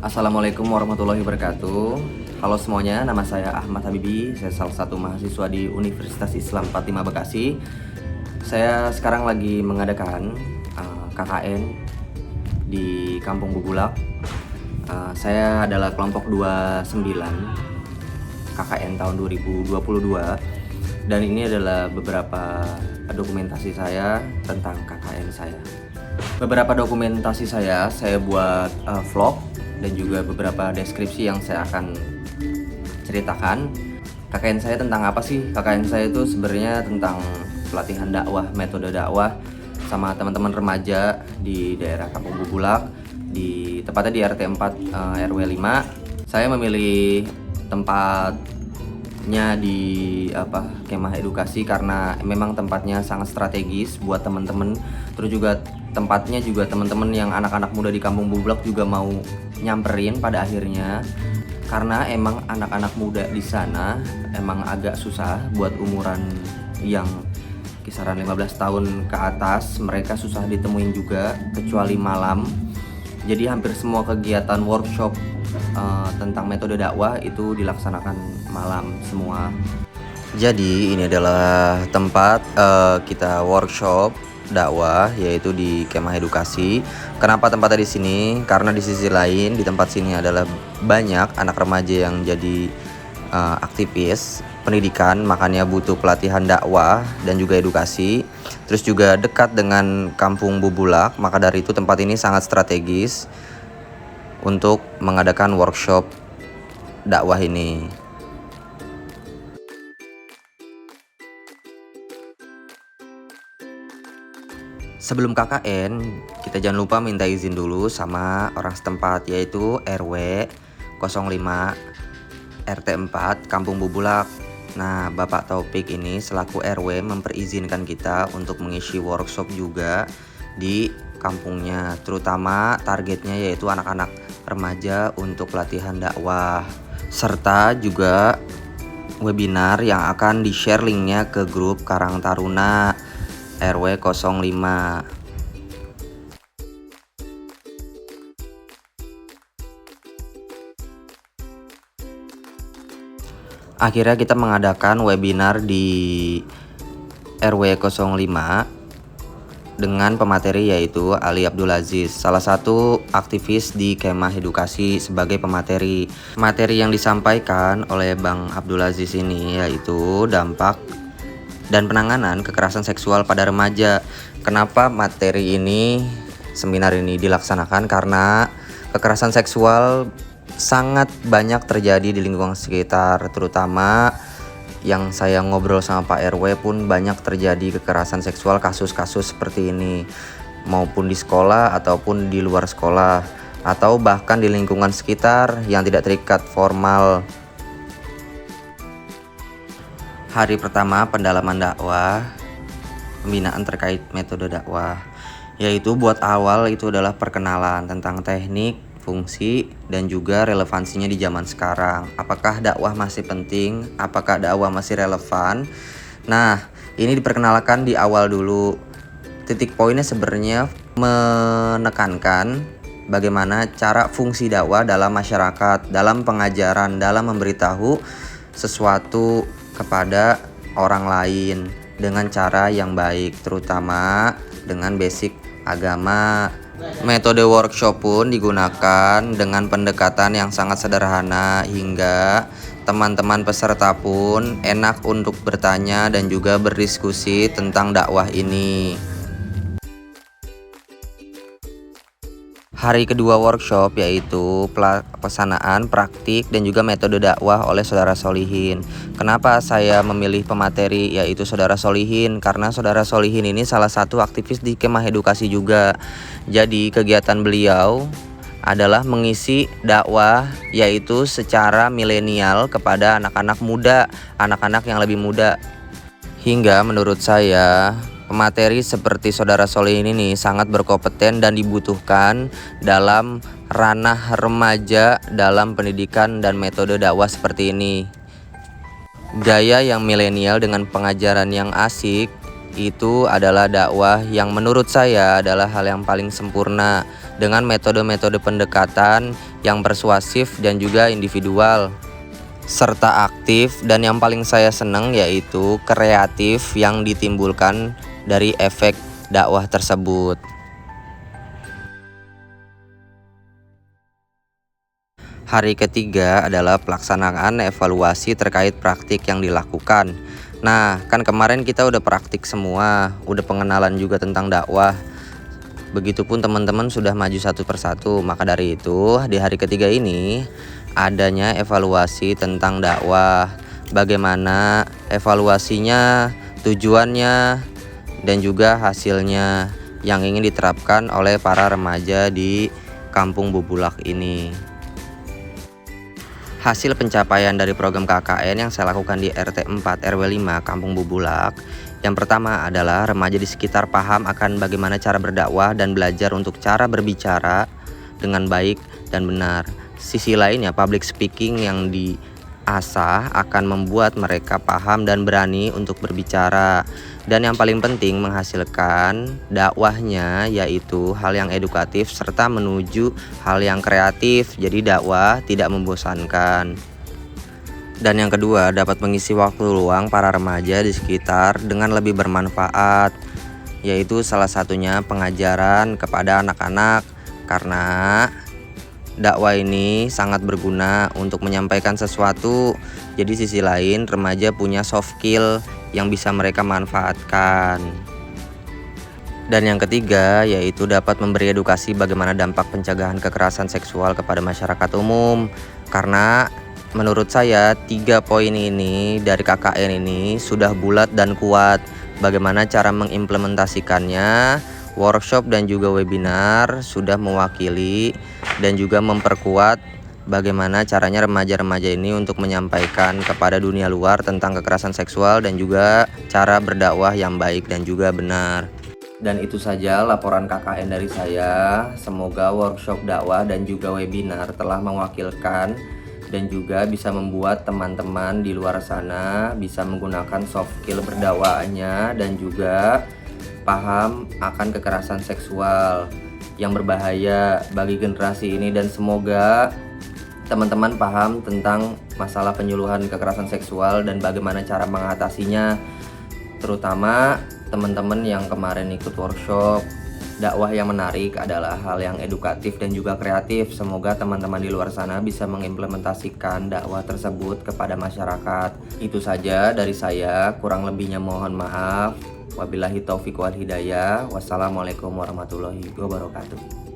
Assalamualaikum warahmatullahi wabarakatuh. Halo semuanya, nama saya Ahmad Habibi. Saya salah satu mahasiswa di Universitas Islam 45 Bekasi. Saya sekarang lagi mengadakan KKN di Kampung Bubulak. Saya adalah kelompok 29 KKN tahun 2022. Dan ini adalah beberapa dokumentasi saya tentang KKN saya. Beberapa dokumentasi saya buat vlog dan juga beberapa deskripsi yang saya akan ceritakan. KKN saya tentang apa sih? KKN saya itu sebenarnya tentang pelatihan dakwah, metode dakwah sama teman-teman remaja di daerah Kampung Bubulak, tepatnya di RT 4 RW 5. Saya memilih tempatnya di kemah edukasi karena memang tempatnya sangat strategis buat teman-teman. Terus juga tempatnya juga teman-teman yang anak-anak muda di Kampung Bubulak juga mau nyamperin pada akhirnya, karena emang anak-anak muda di sana emang agak susah buat umuran yang kisaran 15 tahun ke atas. Mereka susah ditemuin juga kecuali malam. Jadi hampir semua kegiatan workshop tentang metode dakwah itu dilaksanakan malam semua. Jadi ini adalah tempat kita workshop dakwah, yaitu di kemah edukasi. Kenapa tempatnya di sini? Karena di sisi lain di tempat sini adalah banyak anak remaja yang jadi aktivis pendidikan, makanya butuh pelatihan dakwah dan juga edukasi. Terus juga dekat dengan Kampung Bubulak, maka dari itu tempat ini sangat strategis untuk mengadakan workshop dakwah ini. Sebelum KKN, kita jangan lupa minta izin dulu sama orang setempat, yaitu RW 05 RT 4 Kampung Bubulak. Nah, Bapak Taufik ini selaku RW memperizinkan kita untuk mengisi workshop juga di kampungnya, terutama targetnya yaitu anak-anak remaja untuk pelatihan dakwah, serta juga webinar yang akan di-share linknya ke grup Karang Taruna RW 05. Akhirnya kita mengadakan webinar di RW 05 dengan pemateri yaitu Ali Abdul Aziz, salah satu aktivis di kemah edukasi sebagai pemateri. Materi yang disampaikan oleh Bang Abdul Aziz ini yaitu dampak dan penanganan kekerasan seksual pada remaja. Kenapa materi ini, seminar ini dilaksanakan? Karena kekerasan seksual sangat banyak terjadi di lingkungan sekitar, terutama yang saya ngobrol sama Pak RW pun banyak terjadi kekerasan seksual, kasus-kasus seperti ini, maupun di sekolah ataupun di luar sekolah, atau bahkan di lingkungan sekitar yang tidak terikat formal. Hari pertama pendalaman dakwah, pembinaan terkait metode dakwah, yaitu buat awal itu adalah perkenalan tentang teknik, fungsi, dan juga relevansinya di zaman sekarang. Apakah dakwah masih penting? Apakah dakwah masih relevan? Nah, ini diperkenalkan di awal dulu. Titik poinnya sebenarnya menekankan bagaimana cara fungsi dakwah dalam masyarakat, dalam pengajaran, dalam memberitahu sesuatu kepada orang lain dengan cara yang baik, terutama dengan basic agama. Metode workshop pun digunakan dengan pendekatan yang sangat sederhana hingga teman-teman peserta pun enak untuk bertanya dan juga berdiskusi tentang dakwah ini. Hari kedua workshop yaitu pelaksanaan praktik dan juga metode dakwah oleh Saudara Solihin. Kenapa saya memilih pemateri yaitu Saudara Solihin? Karena Saudara Solihin ini salah satu aktivis di kemah edukasi juga. Jadi kegiatan beliau adalah mengisi dakwah yaitu secara milenial kepada anak-anak muda, anak-anak yang lebih muda. Hingga menurut saya pemateri seperti Saudara Solihin ini sangat berkompeten dan dibutuhkan dalam ranah remaja dalam pendidikan dan metode dakwah seperti ini. Gaya yang milenial dengan pengajaran yang asik itu adalah dakwah yang menurut saya adalah hal yang paling sempurna, dengan metode-metode pendekatan yang persuasif dan juga individual, serta aktif, dan yang paling saya senang yaitu kreatif yang ditimbulkan dari efek dakwah tersebut. Hari ketiga adalah pelaksanaan evaluasi terkait praktik yang dilakukan. Nah, kan kemarin kita udah praktik semua, udah pengenalan juga tentang dakwah. Begitupun teman-teman sudah maju satu persatu. Maka dari itu, di hari ketiga ini adanya evaluasi tentang dakwah. Bagaimana evaluasinya, tujuannya, dan juga hasilnya yang ingin diterapkan oleh para remaja di Kampung Bubulak ini. Hasil pencapaian dari program KKN yang saya lakukan di RT 4 RW 5 Kampung Bubulak, yang pertama adalah remaja di sekitar paham akan bagaimana cara berdakwah dan belajar untuk cara berbicara dengan baik dan benar. Sisi lainnya, public speaking yang diasah akan membuat mereka paham dan berani untuk berbicara. Dan yang paling penting, menghasilkan dakwahnya yaitu hal yang edukatif serta menuju hal yang kreatif. Jadi dakwah tidak membosankan. Dan yang kedua, dapat mengisi waktu luang para remaja di sekitar dengan lebih bermanfaat, yaitu salah satunya pengajaran kepada anak-anak, karena dakwah ini sangat berguna untuk menyampaikan sesuatu. Jadi sisi lain, remaja punya soft skill yang bisa mereka manfaatkan. Dan yang ketiga, yaitu dapat memberi edukasi bagaimana dampak pencegahan kekerasan seksual kepada masyarakat umum. Karena menurut saya 3 poin ini dari KKN ini sudah bulat dan kuat. Bagaimana cara mengimplementasikannya, workshop dan juga webinar sudah mewakili dan juga memperkuat bagaimana caranya remaja-remaja ini untuk menyampaikan kepada dunia luar tentang kekerasan seksual dan juga cara berdakwah yang baik dan juga benar. Dan itu saja laporan KKN dari saya. Semoga workshop dakwah dan juga webinar telah mewakilkan dan juga bisa membuat teman-teman di luar sana bisa menggunakan soft skill berdakwahnya dan juga paham akan kekerasan seksual yang berbahaya bagi generasi ini. Dan semoga teman-teman paham tentang masalah penyuluhan kekerasan seksual dan bagaimana cara mengatasinya, terutama teman-teman yang kemarin ikut workshop dakwah yang menarik adalah hal yang edukatif dan juga kreatif. Semoga teman-teman di luar sana bisa mengimplementasikan dakwah tersebut kepada masyarakat. Itu saja dari saya, kurang lebihnya mohon maaf. Wabillahi taufiq wal hidayah. Wassalamualaikum warahmatullahi wabarakatuh.